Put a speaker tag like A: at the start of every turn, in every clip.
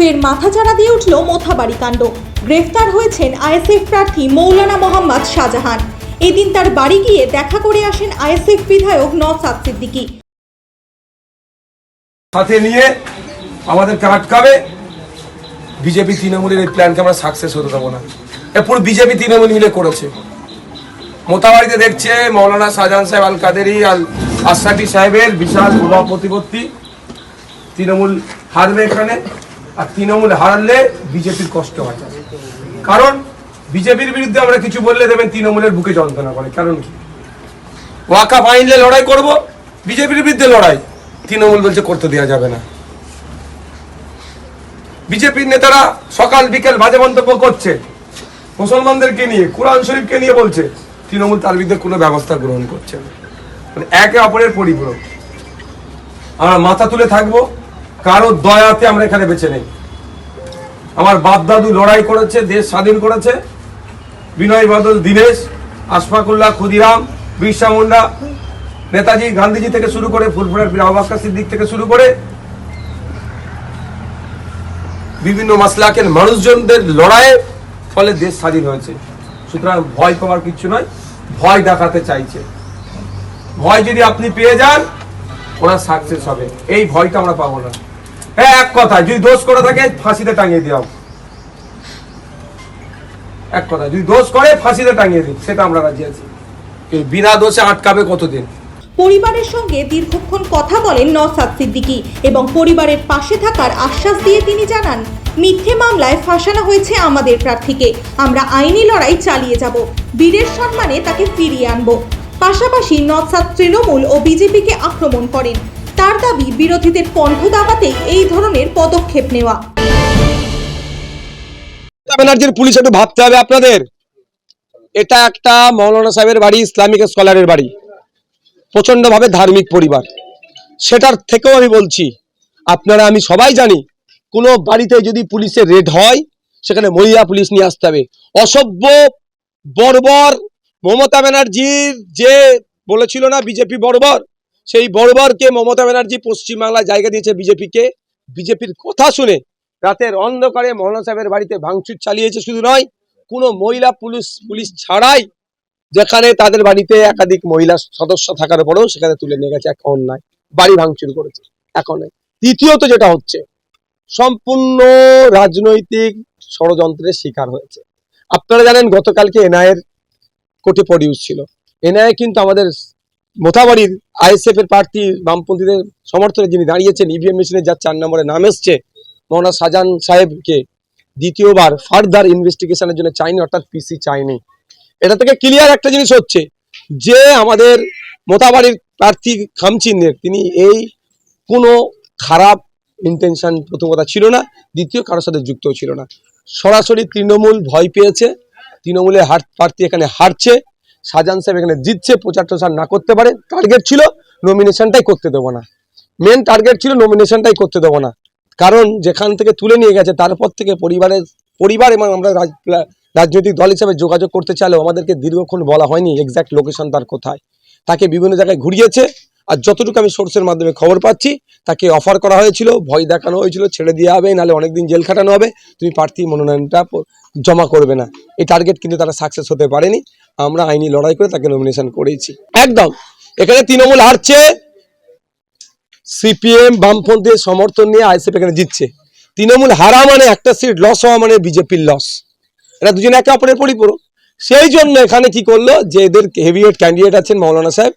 A: ফের মাথাচাড়া দিয়ে উঠল মোথাবাড়ি কাণ্ড। গ্রেফতার হয়েছেন আইএসএফ প্রার্থী মৌলানা মোহাম্মদ শাহজাহান। এদিন তার বাড়ি গিয়ে দেখা করে আসেন আইএসএফ বিধায়ক নওশাদ সিদ্দিকী।
B: সাথে নিয়ে আমাদেরকে আটকাবে, বিজেপি তৃণমূলের এই প্ল্যানকে আমরা সাকসেস হতে দেবো না। পুরো বিজেপি তৃণমূল মিলে করেছে। মোথাবাড়িতে দেখছে মৌলানা শাহজাহান সাহেব আল কাদেরি আল আশরাফি সাহেবের বিশাল প্রভাব প্রতিপত্তি। তৃণমূল হারবে এখানে, আর তৃণমূল হারলে বিজেপির কষ্ট হয়। কারণ বিজেপির বিরুদ্ধে আমরা কিছু বললে দেবেন তৃণমূলের বুকে যন্ত্রণা করে। কারণ কি? ওয়াকাফ আইনলে লড়াই করব, বিজেপির বিরুদ্ধে লড়াই, তৃণমূল বলছে করতে দেওয়া যাবে না। বিজেপির নেতারা সকাল বিকেল বাজে মন্তব্য করছে মুসলমানদেরকে নিয়ে, কোরআন শরীফকে নিয়ে বলছে, তৃণমূল তার বিরুদ্ধে কোনো ব্যবস্থা গ্রহণ করছে না। মানে একে অপরের পরিপূরক। আমরা মাথা তুলে থাকবো, কারো দয়াতে আমরা এখানে বেঁচে নেই। আমার বাপ দাদু লড়াই করেছে, দেশ স্বাধীন করেছে। বিনয় বাদল দীনেশ, আশফাকুল্লাহ ক্ষুদিরাম, বিরসা মুন্ডা, নেতাজি গান্ধীজি থেকে শুরু করে ফুলপুরের পীর আবু বকর সিদ্দিক থেকে শুরু করে বিভিন্ন মাসলাকের মানুষজনদের লড়াইয়ের ফলে দেশ স্বাধীন হয়েছে। সুতরাং ভয় পাওয়ার কিছু নয়, ভয় দেখাতে চাইছে। ভয় যদি আপনি পেয়ে যান, ওরা সাকসেস হবে। এই ভয়টা আমরা পাবো না। হ্যাঁ, এক কথা, যদি দোষ করে থাকে ফাঁসিতে টাঙিয়ে দিও। এক কথা, যদি দোষ করে ফাঁসিতে টাঙিয়ে দিই, সেটা আমরা রাজি আছি। বিনা দোষে আটকাবে কতদিন?
A: পরিবারের সঙ্গে দীর্ঘক্ষণ কথা বলেন নওশাদ সিদ্দিকী এবং পরিবারের পাশে থাকার আশ্বাস দিয়ে তিনি জানান, মিথ্যে মামলায় ফাঁসানো হয়েছে আমাদের প্রার্থীকে। আমরা আইনি লড়াই চালিয়ে যাব, বীরের সম্মানে তাকে ফিরিয়ে আনব। পাশাপাশি নওশাদ তৃণমূল ও বিজেপিকে আক্রমণ করেন। তার দাবি, বিরোধীদের কণ্ঠ দাবাতেই এই ধরনের পদক্ষেপ নেওয়া।
B: ব্যানার্জির পুলিশ একটু ভাবতে হবে আপনাদের। এটা একটা মৌলানা সাহেবের বাড়ি, ইসলামিক স্কলারের বাড়ি, প্রচন্ডভাবে ধার্মিক পরিবার। সেটার থেকেও আমি বলছি, আপনারা আমি সবাই জানি, কোনো বাড়িতে যদি পুলিশের রেড হয়, সেখানে মহিলা পুলিশ নিয়ে আসতে হবে। অসভ্য বর্বর মমতা ব্যানার্জির যে বলেছিল না বিজেপি বর্বর, সেই বর্বরকে মমতা ব্যানার্জি পশ্চিমবাংলায় জায়গা দিয়েছে বিজেপিকে। বিজেপির কথা শুনে রাতের অন্ধকারে মৌলানা সাহেবের বাড়িতে ভাঙচুর চালিয়েছে। শুধু নয়, কোনো মহিলা পুলিশ ছাড়াই, যেখানে তাদের বাড়িতে একাধিক মহিলা সদস্য থাকার পরেও সেখানে তুলে নিয়ে গেছে। এক অন্যায়, বাড়ি ভাঙচুর করেছে। এখন তৃতীয়ত যেটা হচ্ছে, সম্পূর্ণ রাজনৈতিক ষড়যন্ত্রের শিকার হয়েছে। আপনারা জানেন, গতকালকে এনআইএর কোর্টে প্রডিউস ছিল। এনআইএ কিন্তু আমাদের মোথাবাড়ির আইএসএফ এর প্রার্থী বামপন্থীদের সমর্থনে যিনি দাঁড়িয়েছেন, ইভিএম মেশিনে যার 4 নম্বরে নাম এসছে, মৌলানা শাহজাহান সাহেবকে দ্বিতীয়বার ফার্দার ইনভেস্টিগেশনের জন্য চাইনি, অর্থাৎ পিসি চাইনি। এটা থেকে ক্লিয়ার একটা জিনিস হচ্ছে যে আমাদের মোথাবাড়ির প্রার্থী খামচিন্দের তিনি এই কোনো খারাপ ইন্টেনশন প্রথম কথা ছিল না, দ্বিতীয় কারোর সাথে যুক্ত ছিল না। সরাসরি তৃণমূল ভয় পেয়েছে, তৃণমূলের প্রার্থী এখানে হারছে, শাহজাহান সাহেব এখানে জিতছে, প্রচার টচার না করতে পারে। টার্গেট ছিল নমিনেশনটাই করতে দেবো না, মেন টার্গেট ছিল নমিনেশনটাই করতে দেবো না। কারণ যেখান থেকে তুলে নিয়ে গেছে, তারপর থেকে পরিবার এবং আমরা রাজনৈতিক দল হিসেবে যোগাযোগ করতে চাইলেও আমাদেরকে দীর্ঘক্ষণ বলা হয়নি এক্সাক্ট লোকেশন তার কোথায়। তাকে বিভিন্ন জায়গায় ঘুরিয়েছে, আর যতটুকু আমি সোর্সের মাধ্যমে খবর পাচ্ছি, তাকে অফার করা হয়েছিল, ভয় দেখানো হয়েছিল, ছেড়ে দেওয়া হবে, নাহলে অনেকদিন জেল খাটানো হবে, তুমি প্রার্থী মনোনয়নটা জমা করবে না। এই টার্গেট কিন্তু তারা সাকসেস হতে পারেনি। আমরা আইনি লড়াই করে তাকে নমিনেশন করেছি। একদম এখানে তৃণমূল হারছে, সিপিএম বামপন্থীর সমর্থন নিয়ে আইএসএফ এখানে জিতছে। তৃণমূল হারা মানে একটা সিট লস হওয়া মানে বিজেপির লস। এরা দুজনে একে অপরের পরিপূরক। সেই জন্য এখানে কি করলো, যে এদের হেভিওয়েট ক্যান্ডিডেট আছেন মৌলানা সাহেব,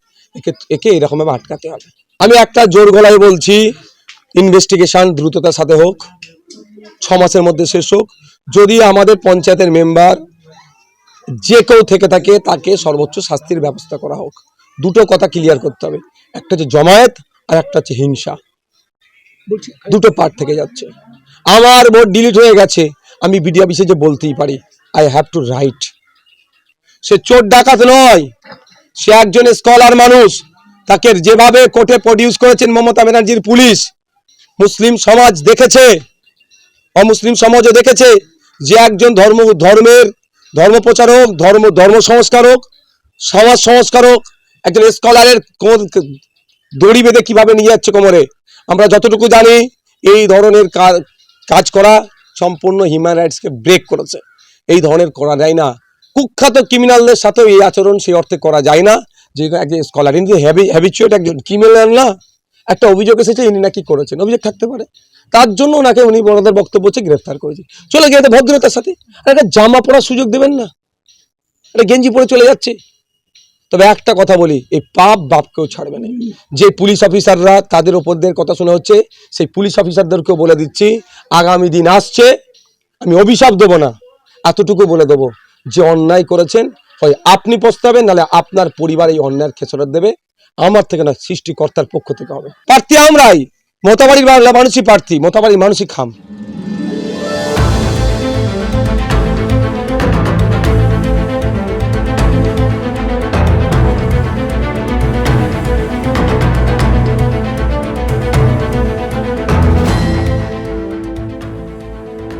B: একে এরকম ভাবে আটকাতে হবে। আমি একটা জোর গলায় বলছি, ইনভেস্টিগেশন দ্রুততার সাথে হোক, 6 মাসের মধ্যে শেষ হোক। যদি আমাদের পঞ্চায়েতের মেম্বার যে কেউ থেকে থাকে, তাকে সর্বোচ্চ শাস্তির ব্যবস্থা করা হোক। দুটো কথা ক্লিয়ার করতে হবে, একটা হচ্ছে জমায়েত আর একটা হচ্ছে হিংসা। দুটো পার্ট থেকে যাচ্ছে। আমার ভোট ডিলিট হয়ে গেছে, আমি বিডিও অফিসে যে বলতেই পারি, আই হ্যাভ টু রাইট। সে চোর ডাকাত নয়, সে একজন স্কলার মানুষ। তাকে যেভাবে কোর্টে প্রডিউস করেছেন মমতা ব্যানার্জির পুলিশ, মুসলিম সমাজ দেখেছে, অমুসলিম সমাজও দেখেছে যে একজন ধর্ম প্রচারক, ধর্ম সংস্কারক, সমাজ সংস্কারক, একজন স্কলারের দড়ি বেঁধে কিভাবে নিয়ে যাচ্ছে কোমরে। আমরা যতটুকু জানি, এই ধরনের কাজ করা সম্পূর্ণ হিউম্যান রাইটসকে ব্রেক করেছে। এই ধরনের করা যায় না। কুখ্যাত ক্রিমিনালদের সাথেও এই আচরণ সেই অর্থে করা যায় না যে একজন স্কলার, কিন্তু হ্যাবিচুয়েট একজন ক্রিমিনাল না। একটা অভিযোগ এসেছে, ইনি নাকি করেছেন, অভিযোগ থাকতে পারে, তার জন্য ওনাকে উনি বড়দের বক্তব্য হচ্ছে গ্রেফতার করেছে, চলে গিয়ে ভদ্রতার সাথে। আর একটা জামা পরার সুযোগ দেবেন না, একটা গেঞ্জি পরে চলে যাচ্ছে। তবে একটা কথা বলি, এই পাপ বাপকেও ছাড়বে না। যে পুলিশ অফিসাররা তাদের ওপরদের কথা শোনা হচ্ছে, সেই পুলিশ অফিসারদেরকেও বলে দিচ্ছি, আগামী দিন আসছে, আমি অভিশাপ দেবো না, এতটুকু বলে দেবো, যে অন্যায় করেছেন হয় আপনি পস্তাবেন, নাহলে আপনার পরিবার এই অন্যায়ের খেসারত দেবে। আমার থেকে না, সৃষ্টিকর্তার পক্ষ থেকে হবে। প্রার্থী আমরাই, মোথাবাড়ির মানুষই প্রার্থী, মোথাবাড়ির মানুষই খাম।